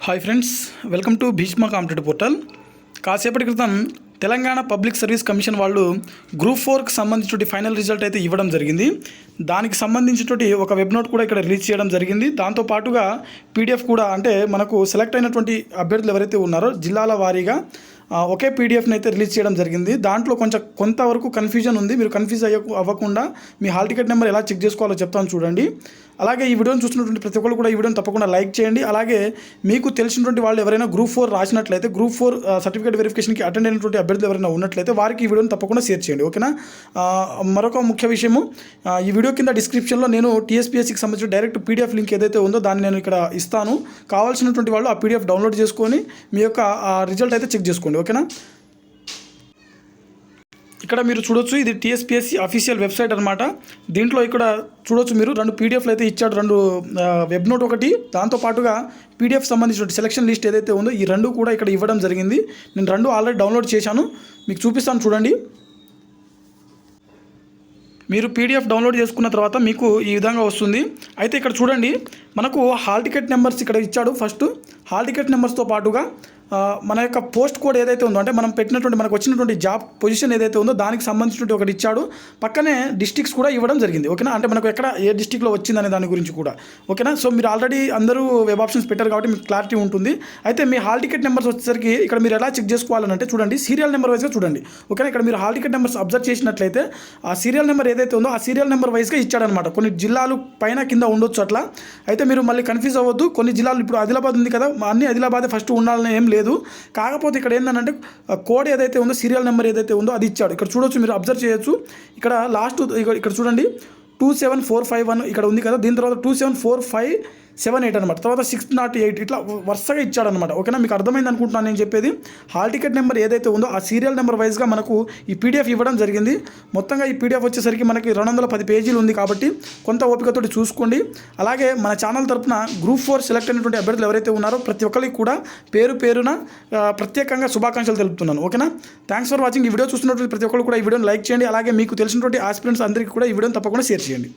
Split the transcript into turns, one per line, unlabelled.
Hi friends, welcome to Bheeshma competitive portal. కాసేపటి క్రితం Telangana public service commission వాళ్ళు గ్రూప్ 4కి సంబంధించిన ఫైనల్ రిజల్ట్ అయితే ఇవ్వడం జరిగింది. దానికి సంబంధించినటువంటి ఒక వెబ్ నోట్ కూడా ఇక్కడ రిలీజ్ చేయడం జరిగింది. దాంతోపాటుగా పీడిఎఫ్ కూడా, అంటే మనకు సెలెక్ట్ అయినటువంటి అభ్యర్థులు ఎవరైతే ఉన్నారో జిల్లాల వారీగా ఒకే పీడిఎఫ్ని అయితే రిలీజ్ చేయడం జరిగింది. దాంట్లో కొంతవరకు కన్ఫ్యూజన్ ఉంది. మీరు కన్ఫ్యూజ్ అవ్వకుండా మీ హాల్ టికెట్ నెంబర్ ఎలా చెక్ చేసుకోవాలో చెప్తాను చూడండి. అలాగే ఈ వీడియోని చూస్తున్నటువంటి ప్రతి ఒక్కరు కూడా ఈ వీడియోని తప్పకుండా లైక్ చేయండి. అలాగే మీకు తెలిసినటువంటి వాళ్ళు ఎవరైనా గ్రూప్ 4 రాసినట్లయితే, గ్రూప్ 4 సర్టిఫికేట్ వెరిఫికేషన్కి అటెండ్ అయినటువంటి అభ్యర్థులు ఎవరైనా ఉన్నట్లయితే వారికి ఈ వీడియోని తప్పకుండా షేర్ చేయండి, ఓకేనా. మరొక ముఖ్య విషయము, ఈ వీడియో కింద డిస్క్రిప్షన్లో నేను టీఎస్పీఎస్సీకి సంబంధించిన డైరెక్ట్ పీడిఎఫ్ లింక్ ఏదైతే ఉందో దాన్ని నేను ఇక్కడ ఇస్తాను. కావాల్సినటువంటి వాళ్ళు ఆ పీడిఎఫ్ డౌన్లోడ్ చేసుకొని మీ యొక్క రిజల్ట్ అయితే చెక్ చేసుకోండి, ఓకేనా. ఇక్కడ మీరు చూడొచ్చు, ఇది టీఎస్పీఎస్సీ అఫీషియల్ వెబ్సైట్ అనమాట. దీంట్లో ఇక్కడ చూడొచ్చు మీరు 2 పీడిఎఫ్లు అయితే ఇచ్చాడు, 2 వెబ్ నోట్ ఒకటి, దాంతోపాటుగా పీడిఎఫ్ సంబంధించిన సెలక్షన్ లిస్ట్ ఏదైతే ఉందో ఈ 2 కూడా ఇక్కడ ఇవ్వడం జరిగింది. నేను 2 ఆల్రెడీ డౌన్లోడ్ చేశాను, మీకు చూపిస్తాను చూడండి. మీరు పీడిఎఫ్ డౌన్లోడ్ చేసుకున్న తర్వాత మీకు ఈ విధంగా వస్తుంది. అయితే ఇక్కడ చూడండి, మనకు హాల్ టికెట్ నెంబర్స్ ఇక్కడ ఇచ్చాడు. ఫస్ట్ హాల్ టికెట్ నెంబర్స్తో పాటుగా మన యొక్క పోస్ట్ కోడ్ ఏదైతే ఉందో, అంటే మనం పెట్టినటువంటి మనకు వచ్చినటువంటి జాబ్ పొజిషన్ ఏదైతే ఉందో దానికి సంబంధించినటువంటి ఒకటి ఇచ్చాడు. పక్కనే డిస్ట్రిక్ట్స్ కూడా ఇవ్వడం జరిగింది, ఓకేనా. అంటే మనకు ఎక్కడ ఏ డిస్ట్రిక్ట్లో వచ్చిందనే దాని గురించి కూడా, ఓకేనా. సో మీరు ఆల్రెడీ అందరూ వెబ్ ఆప్షన్స్ పెట్టారు కాబట్టి మీకు క్లారిటీ ఉంటుంది. అయితే మీ హాల్ టికెట్ నెంబర్స్ వచ్చేసరికి ఇక్కడ మీరు ఎలా చెక్ చేసుకోవాలంటే చూడండి, సీరియల్ నెంబర్ వైజ్గా చూడండి, ఓకేనా. ఇక్కడ మీరు హాల్ టికెట్ నెంబర్స్ అబ్జర్వ్ చేసినట్లయితే ఆ సీరియల్ నెంబర్ ఏదైతే ఉందో ఆ సీరియల్ నెంబర్ వైజ్గా ఇచ్చాడనమాట. కొన్ని జిల్లాలు పైన కింద ఉండొచ్చు అట్లా. అయితే మీరు మళ్ళీ కన్ఫ్యూజ్ అవ్వద్దు. కొన్ని జిల్లాలు, ఇప్పుడు ఆదిలాబాద్ ఉంది కదా, అన్ని ఆదిలాబాదే ఫస్ట్ ఉండాలని ఏం లేదు. కాకపోతే ఇక్కడ ఏంటంటే కోడ్ ఏదైతే ఉందో, సీరియల్ నెంబర్ ఏదైతే ఉందో అది ఇచ్చాడు. ఇక్కడ చూడొచ్చు, మీరు అబ్జర్వ్ చేయొచ్చు. ఇక్కడ లాస్ట్ ఇక్కడ చూడండి 27451 ఇక్కడ ఉంది కదా, దీని తర్వాత 27458 అనమాట, తర్వాత 608 ఇట్లా వరుసగా ఇచ్చాడనమాట, ఓకేనా. మీకు అర్థమైంది అనుకుంటున్నాను నేను చెప్పేది. హాల్ టికెట్ నెంబర్ ఏదైతే ఉందో ఆ సీరియల్ నెంబర్ వైజ్గా మనకు ఈ పీడిఎఫ్ ఇవ్వడం జరిగింది. మొత్తంగా ఈ పీడిఎఫ్ వచ్చేసరికి మనకి 210 పేజీలు ఉంది కాబట్టి కొంత ఓపికతోటి చూసుకోండి. అలాగే మన ఛానల్ తరపున గ్రూప్ 4 సెలెక్ట్ అయినటువంటి అభ్యర్థులు ఎవరైతే ఉన్నారో ప్రతి ఒక్కరికి కూడా పేరున ప్రత్యేకంగా శుభాకాంక్షలు తెలుపుతున్నాను, ఓకేనా. Thanks for watching. ఈ వీడియో చూస్తున్నటువంటి ప్రతి ఒక్కరు కూడా ఈ వీడియోని లైక్ చేయండి. అలాగే మీకు తెలిసినటువంటి ఆస్పిరెంట్స్ అందరికీ కూడా ఈ వీడియోని తప్పకుండా షేర్ చేయండి.